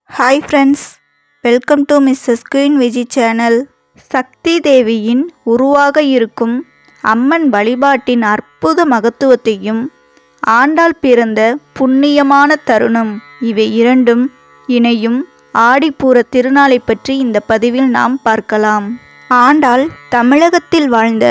Hi friends, welcome to Mrs queen Viji channel. Shakti தேவியின் உருவாக இருக்கும் அம்மன் வழிபாட்டின் அற்புத மகத்துவத்தையும் ஆண்டாள் பிறந்த புண்ணியமான தருணம் இவை இரண்டும் இணையும் ஆடிப்பூர திருநாளை பற்றி இந்த பதிவில் நாம் பார்க்கலாம். ஆண்டாள் தமிழகத்தில் வாழ்ந்த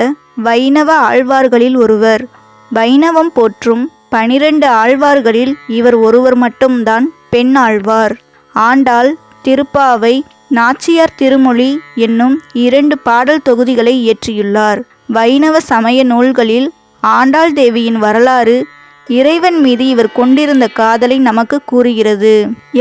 வைணவ ஆழ்வார்களில் ஒருவர். வைணவம் போற்றும் 12 ஆழ்வார்களில் இவர் ஒருவர் மட்டும்தான் பெண் ஆழ்வார். ஆண்டாள் திருப்பாவை, நாச்சியார் திருமொழி என்னும் 2 பாடல் தொகுதிகளை இயற்றியுள்ளார். வைணவ சமய நூல்களில் ஆண்டாள் தேவியின் வரலாறு இறைவன் மீது இவர் கொண்டிருந்த காதலை நமக்கு கூறுகிறது.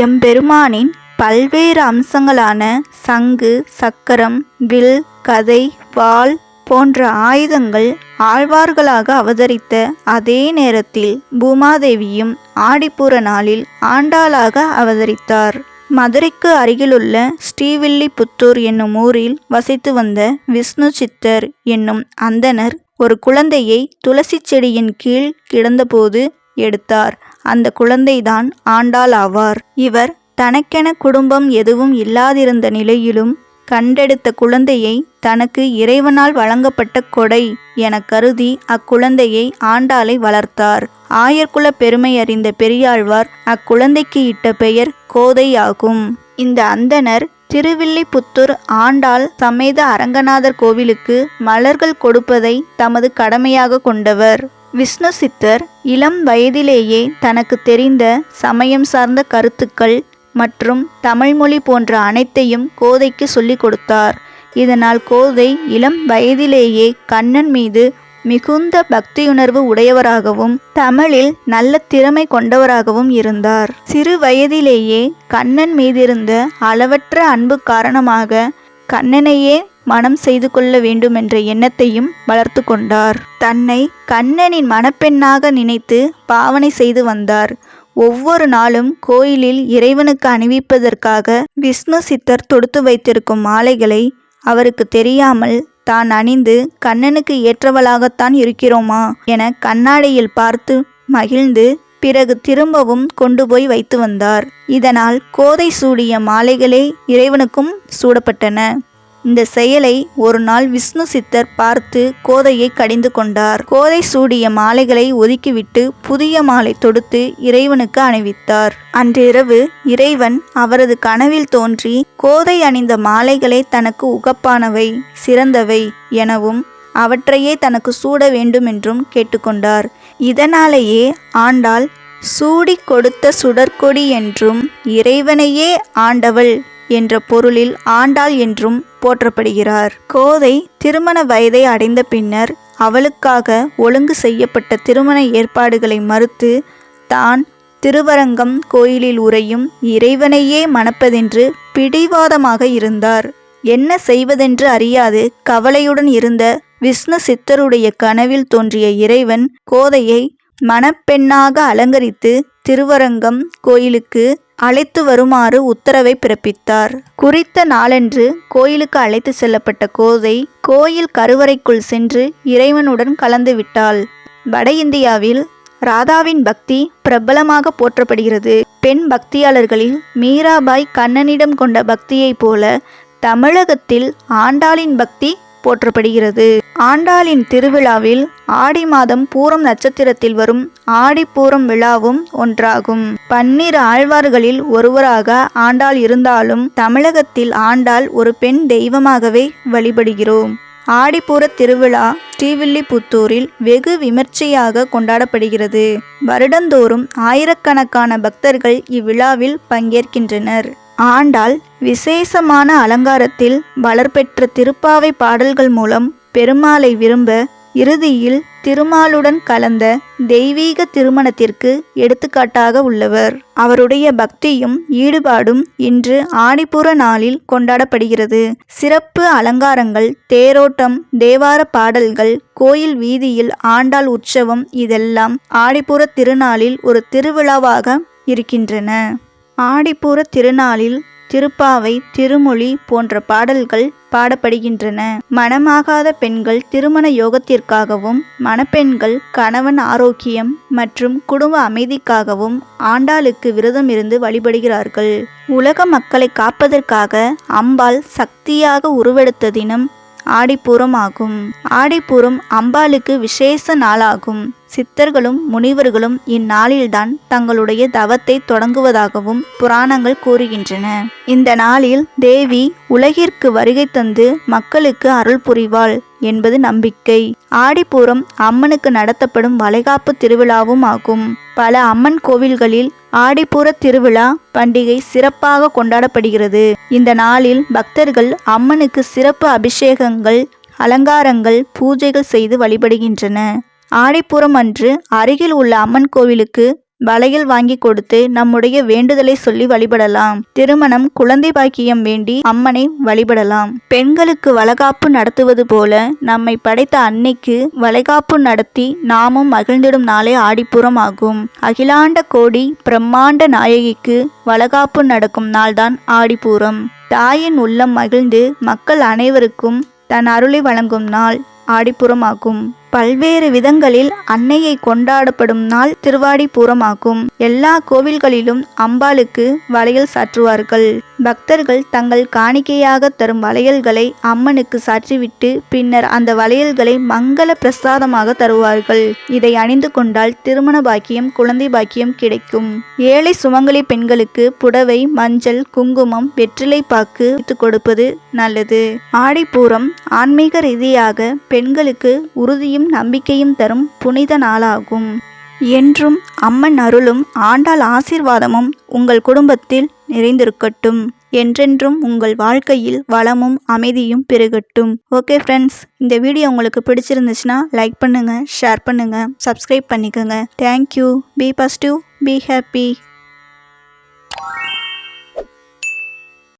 எம்பெருமானின் பல்வேறு அம்சங்களான சங்கு, சக்கரம், வில், கதை, வாள் போன்ற ஆயுதங்கள் ஆழ்வார்களாக அவதரித்த அதே நேரத்தில் பூமாதேவியும் ஆடிப்பூர நாளில் ஆண்டாளாக அவதரித்தார். மதுரைக்கு அருகிலுள்ள ஸ்ரீவில்லிபுத்தூர் என்னும் ஊரில் வசித்து வந்த விஷ்ணு சித்தர் என்னும் அந்தணர் ஒரு குழந்தையை துளசி செடியின் கீழ் கிடந்தபோது எடுத்தார். அந்த குழந்தைதான் ஆண்டாள் ஆவார். இவர் தனக்கென குடும்பம் எதுவும் இல்லாதிருந்த நிலையிலும் கண்டெடுத்த குழந்தையை தனக்கு இறைவனால் வழங்கப்பட்ட கொடை என கருதி அக்குழந்தையை ஆண்டாளை வளர்த்தார். ஆயர்குல பெருமை அறிந்த பெரியாழ்வார் அக்குழந்தைக்கு இட்ட பெயர் கோதை ஆகும். இந்த அந்தணர் திருவில்லிபுத்தூர் ஆண்டாள் சமேத அரங்கநாதர் கோவிலுக்கு மலர்கள் கொடுப்பதை தமது கடமையாக கொண்டவர். விஷ்ணு சித்தர் இளம் வயதிலேயே தனக்கு தெரிந்த சமயம் சார்ந்த கருத்துக்கள் மற்றும் தமிழ்மொழி போன்ற அனைத்தையும் கோதைக்கு சொல்லிக் கொடுத்தார். இதனால் கோதை இளம் வயதிலேயே கண்ணன் மீது மிகுந்த பக்தியுணர்வு உடையவராகவும் தமிழில் நல்ல திறமை கொண்டவராகவும் இருந்தார். சிறு வயதிலேயே கண்ணன் மீதிருந்த அளவற்ற அன்பு காரணமாக கண்ணனையே மனம் செய்து கொள்ள வேண்டுமென்ற எண்ணத்தையும் வளர்த்து கொண்டார். தன்னை கண்ணனின் மணப்பெண்ணாக நினைத்து பாவனை செய்து வந்தார். ஒவ்வொரு நாளும் கோயிலில் இறைவனுக்கு அணிவிப்பதற்காக விஷ்ணு சித்தர் தொடுத்து வைத்திருக்கும் மாலைகளை அவருக்கு தெரியாமல் தான் அணிந்து கண்ணனுக்கு ஏற்றவளாகத்தான் இருக்கிறோமா என கண்ணாடியில் பார்த்து மகிழ்ந்து பிறகு திரும்பவும் கொண்டு போய் வைத்து வந்தார். இதனால் கோதை சூடிய மாலைகளே இறைவனுக்கும் சூடப்பட்டன. இந்த செயலை ஒரு நாள் விஷ்ணு சித்தர் பார்த்து கோதையை கடிந்து கொண்டார். கோதை சூடிய மாலைகளை ஒதுக்கிவிட்டு புதிய மாலை தொடுத்து இறைவனுக்கு அணிவித்தார். அன்றிரவு இறைவன் அவரது கனவில் தோன்றி கோதை அணிந்த மாலைகளே தனக்கு உகப்பானவை, சிறந்தவை எனவும் அவற்றையே தனக்கு சூட வேண்டுமென்றும் கேட்டுக்கொண்டார். இதனாலேயே ஆண்டாள் சூடி கொடுத்த சுடற்கொடி என்றும் இறைவனையே ஆண்டவள் என்ற பொருளில் ஆண்டாள் என்றும் போற்றப்படுகிறார். கோதை திருமண வயதை அடைந்த பின்னர் அவளுக்காக ஒழுங்கு செய்யப்பட்ட திருமண ஏற்பாடுகளை மறுத்து தான் திருவரங்கம் கோயிலில் உறையும் இறைவனையே மணப்பதென்று பிடிவாதமாக இருந்தார். என்ன செய்வதென்று அறியாது கவலையுடன் இருந்த விஷ்ணு சித்தருடைய கனவில் தோன்றிய இறைவன் கோதையை மணப்பெண்ணாக அலங்கரித்து திருவரங்கம் கோயிலுக்கு அழைத்து வருமாறு உத்தரவை பிறப்பித்தார். குறித்த நாளன்று கோயிலுக்கு அழைத்து செல்லப்பட்ட கோதை கோயில் கருவறைக்குள் சென்று இறைவனுடன் கலந்து விட்டாள். வட இந்தியாவில் ராதாவின் பக்தி பிரபலமாக போற்றப்படுகிறது. பெண் பக்தியாளர்களில் மீராபாய் கண்ணனிடம் கொண்ட பக்தியைப் போல தமிழகத்தில் ஆண்டாளின் பக்தி போற்றப்படுகிறது. ஆண்டாளின் திருவிழாவில் ஆடி மாதம் பூரம் நட்சத்திரத்தில் வரும் ஆடிப்பூரம் விழாவும் ஒன்றாகும். 12 ஆழ்வார்களில் ஒருவராக ஆண்டாள் இருந்தாலும் தமிழகத்தில் ஆண்டாள் ஒரு பெண் தெய்வமாகவே வழிபடுகிறோம். ஆடிப்பூர திருவிழா ஸ்ரீவில்லிபுத்தூரில் வெகு விமர்சையாக கொண்டாடப்படுகிறது. வருடந்தோறும் ஆயிரக்கணக்கான பக்தர்கள் இவ்விழாவில் பங்கேற்கின்றனர். ஆண்டாள் விசேஷமான அலங்காரத்தில் வளர்பெற்ற திருப்பாவை பாடல்கள் மூலம் பெருமாளை விரும்ப இறுதியில் திருமாலுடன் கலந்த தெய்வீக திருமணத்திற்கு எடுத்துக்காட்டாக உள்ளவர். அவருடைய பக்தியும் ஈடுபாடும் இன்று ஆடிப்பூர நாளில் கொண்டாடப்படுகிறது. சிறப்பு அலங்காரங்கள், தேரோட்டம், தேவார பாடல்கள், கோயில் வீதியில் ஆண்டாள் உற்சவம் இதெல்லாம் ஆடிப்பூர திருநாளில் ஒரு திருவிழாவாக இருக்கின்றன. ஆடிப்பூர திருநாளில் திருப்பாவை, திருமொழி போன்ற பாடல்கள் பாடப்படுகின்றன. மணமாகாத பெண்கள் திருமண யோகத்திற்காகவும், மணப்பெண்கள் கணவன் ஆரோக்கியம் மற்றும் குடும்ப அமைதிக்காகவும் ஆண்டாளுக்கு விரதம் இருந்து வழிபடுகிறார்கள். உலக மக்களை காப்பதற்காக அம்பாள் சக்தியாக உருவெடுத்த தினம் ஆடிப்பூரம் ஆகும். ஆடிப்பூரம் அம்பாளுக்கு விசேஷ நாளாகும். சித்தர்களும் முனிவர்களும் இந்நாளில்தான் தங்களுடைய தவத்தை தொடங்குவதாகவும் புராணங்கள் கூறுகின்றன. இந்த நாளில் தேவி உலகிற்கு வருகை தந்து மக்களுக்கு அருள் புரிவாள் என்பது நம்பிக்கை. ஆடிப்பூரம் அம்மனுக்கு நடத்தப்படும் வளைகாப்பு திருவிழாவும் ஆகும். பல அம்மன் கோவில்களில் ஆடிப்பூர திருவிழா பண்டிகை சிறப்பாக கொண்டாடப்படுகிறது. இந்த நாளில் பக்தர்கள் அம்மனுக்கு சிறப்பு அபிஷேகங்கள், அலங்காரங்கள், பூஜைகள் செய்து வழிபடுகின்றன. ஆடிப்பூரம் அன்று அருகில் உள்ள அம்மன் கோவிலுக்கு வளையல் வாங்கி கொடுத்து நம்முடைய வேண்டுதலை சொல்லி வழிபடலாம். திருமணம், குழந்தை பாக்கியம் வேண்டி அம்மனை வழிபடலாம். பெண்களுக்கு வளைகாப்பு நடத்துவது போல நம்மை படைத்த அன்னைக்கு வளைகாப்பு நடத்தி நாமும் மகிழ்ந்திடும் நாளே ஆடிப்பூரம் ஆகும். அகிலாண்ட கோடி பிரம்மாண்ட நாயகிக்கு வளைகாப்பு நடக்கும் நாள்தான் ஆடிப்பூரம். தாயின் உள்ளம் மகிழ்ந்து மக்கள் அனைவருக்கும் தன் அருளை வழங்கும் நாள் ஆடிப்பூரம் ஆகும். பல்வேறு விதங்களில் அன்னையை கொண்டாடப்படும் நாள் திருவாடிப்பூரம் ஆகும். எல்லா கோவில்களிலும் அம்பாளுக்கு வளையல் சாற்றுவார்கள். பக்தர்கள் தங்கள் காணிக்கையாக தரும் வளையல்களை அம்மனுக்கு சாற்றிவிட்டு பின்னர் அந்த வளையல்களை மங்கள பிரசாதமாக தருவார்கள். இதை அணிந்து கொண்டால் திருமண பாக்கியம், குழந்தை பாக்கியம் கிடைக்கும். ஏழை சுமங்கலி பெண்களுக்கு புடவை, மஞ்சள், குங்குமம், வெற்றிலை பாக்கு கொடுப்பது நல்லது. ஆடிப்பூரம் ஆன்மீக ரீதியாக பெண்களுக்கு உறுதியும் நம்பிக்கையும் தரும் புனித நாளாகும். என்றும் அம்மன் அருளும் ஆண்டாள் ஆசீர்வாதமும் உங்கள் குடும்பத்தில் நிறைந்திருக்கட்டும். என்றென்றும் உங்கள் வாழ்க்கையில் வளமும் அமைதியும் பெருகட்டும். ஓகே ஃப்ரெண்ட்ஸ், இந்த வீடியோ உங்களுக்கு பிடிச்சிருந்துச்சுன்னா லைக் பண்ணுங்க, ஷேர் பண்ணுங்க, சப்ஸ்கிரைப் பண்ணிக்கோங்க. Thank you. Be positive, be happy.